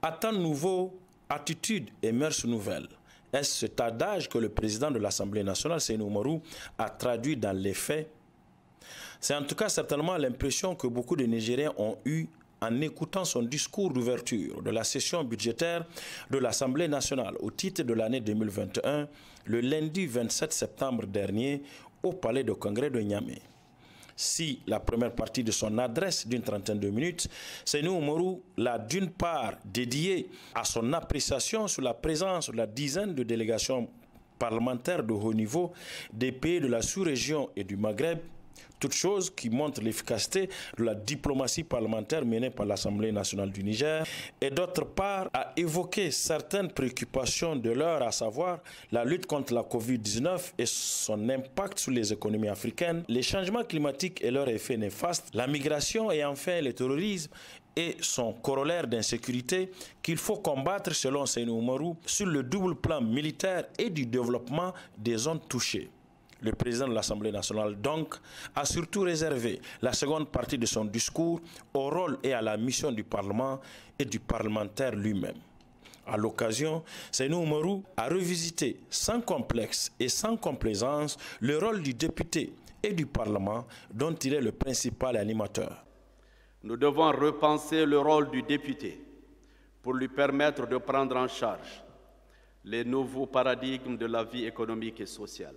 À temps nouveau, attitude et mœurs nouvelles. Est-ce cet adage que le président de l'Assemblée nationale, Seynou Oumarou, a traduit dans les faits? C'est en tout cas certainement l'impression que beaucoup de Nigériens ont eue en écoutant son discours d'ouverture de la session budgétaire de l'Assemblée nationale au titre de l'année 2021, le lundi 27 septembre dernier, au Palais de Congrès de Niamey. Si la première partie de son adresse d'une trentaine de minutes, Seynou Oumarou l'a d'une part dédiée à son appréciation sur la présence de la dizaine de délégations parlementaires de haut niveau des pays de la sous-région et du Maghreb, toute chose qui montre l'efficacité de la diplomatie parlementaire menée par l'Assemblée nationale du Niger, et d'autre part à évoquer certaines préoccupations de l'heure, à savoir la lutte contre la Covid-19 et son impact sur les économies africaines, les changements climatiques et leurs effets néfastes, la migration et enfin le terrorisme et son corollaire d'insécurité qu'il faut combattre selon Seynou Oumarou sur le double plan militaire et du développement des zones touchées. Le président de l'Assemblée nationale, donc, a surtout réservé la seconde partie de son discours au rôle et à la mission du Parlement et du parlementaire lui-même. À l'occasion, Seynou Oumarou a revisité sans complexe et sans complaisance le rôle du député et du Parlement dont il est le principal animateur. Nous devons repenser le rôle du député pour lui permettre de prendre en charge les nouveaux paradigmes de la vie économique et sociale.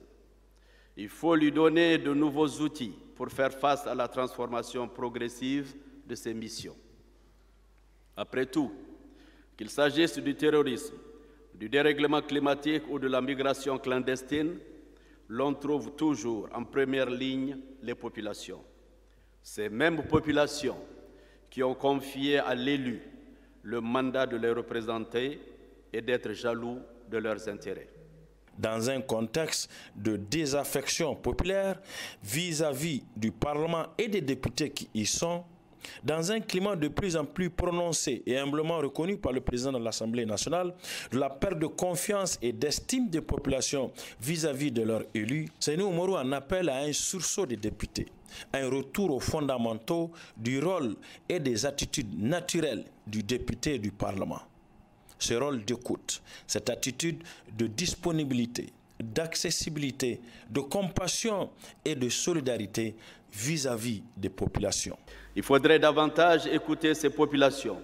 Il faut lui donner de nouveaux outils pour faire face à la transformation progressive de ses missions. Après tout, qu'il s'agisse du terrorisme, du dérèglement climatique ou de la migration clandestine, l'on trouve toujours en première ligne les populations. Ces mêmes populations qui ont confié à l'élu le mandat de les représenter et d'être jaloux de leurs intérêts. Dans un contexte de désaffection populaire vis-à-vis du Parlement et des députés qui y sont, dans un climat de plus en plus prononcé et humblement reconnu par le président de l'Assemblée nationale, de la perte de confiance et d'estime des populations vis-à-vis de leurs élus, Seynou Oumarou en appelle à un sursaut des députés, un retour aux fondamentaux du rôle et des attitudes naturelles du député et du Parlement. Ce rôle d'écoute, cette attitude de disponibilité, d'accessibilité, de compassion et de solidarité vis-à-vis des populations. Il faudrait davantage écouter ces populations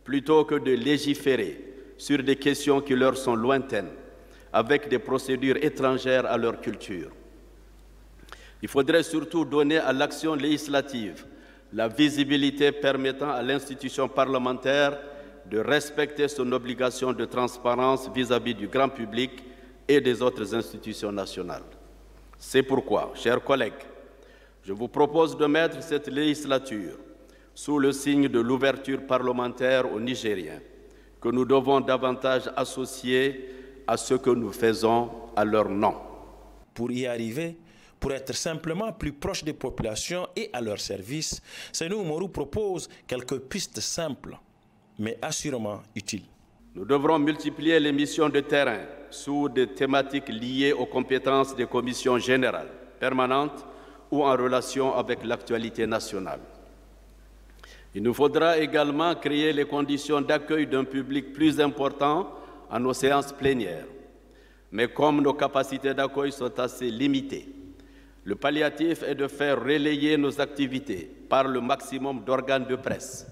plutôt que de légiférer sur des questions qui leur sont lointaines, avec des procédures étrangères à leur culture. Il faudrait surtout donner à l'action législative la visibilité permettant à l'institution parlementaire de respecter son obligation de transparence vis-à-vis du grand public et des autres institutions nationales. C'est pourquoi, chers collègues, je vous propose de mettre cette législature sous le signe de l'ouverture parlementaire aux Nigériens, que nous devons davantage associer à ce que nous faisons à leur nom. Pour y arriver, pour être simplement plus proche des populations et à leur service, Seynou Oumarou propose quelques pistes simples, mais assurément utiles. Nous devrons multiplier les missions de terrain sous des thématiques liées aux compétences des commissions générales, permanentes ou en relation avec l'actualité nationale. Il nous faudra également créer les conditions d'accueil d'un public plus important à nos séances plénières. Mais comme nos capacités d'accueil sont assez limitées, le palliatif est de faire relayer nos activités par le maximum d'organes de presse.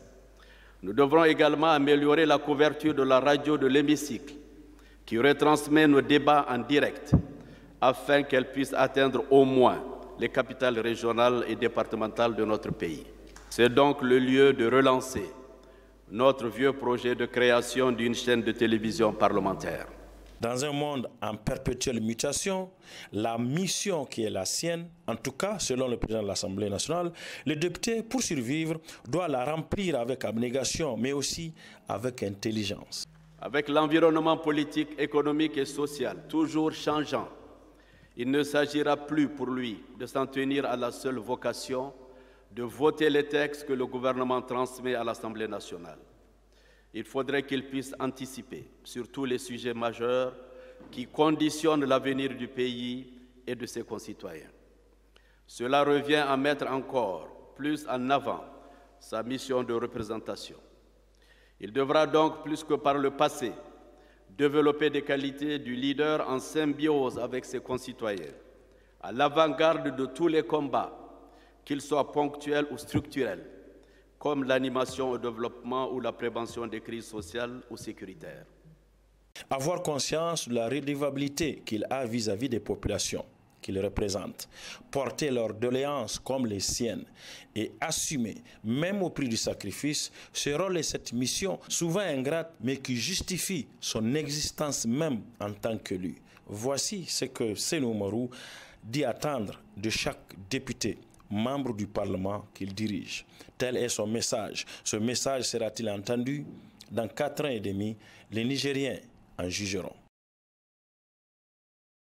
Nous devrons également améliorer la couverture de la radio de l'hémicycle, qui retransmet nos débats en direct, afin qu'elle puisse atteindre au moins les capitales régionales et départementales de notre pays. C'est donc le lieu de relancer notre vieux projet de création d'une chaîne de télévision parlementaire. Dans un monde en perpétuelle mutation, la mission qui est la sienne, en tout cas selon le président de l'Assemblée nationale, le député, pour survivre, doit la remplir avec abnégation, mais aussi avec intelligence. Avec l'environnement politique, économique et social toujours changeant, il ne s'agira plus pour lui de s'en tenir à la seule vocation de voter les textes que le gouvernement transmet à l'Assemblée nationale. Il faudrait qu'il puisse anticiper sur tous les sujets majeurs qui conditionnent l'avenir du pays et de ses concitoyens. Cela revient à mettre encore plus en avant sa mission de représentation. Il devra donc, plus que par le passé, développer des qualités du leader en symbiose avec ses concitoyens, à l'avant-garde de tous les combats, qu'ils soient ponctuels ou structurels, comme l'animation au développement ou la prévention des crises sociales ou sécuritaires. Avoir conscience de la redevabilité qu'il a vis-à-vis des populations qu'il représente, porter leurs doléances comme les siennes et assumer, même au prix du sacrifice, ce rôle et cette mission souvent ingrate mais qui justifie son existence même en tant qu'élu. Voici ce que Seynou Oumarou dit attendre de chaque député, membre du Parlement qu'il dirige. Tel est son message. Ce message sera-t-il entendu? Dans 4 ans et demi, les Nigériens en jugeront.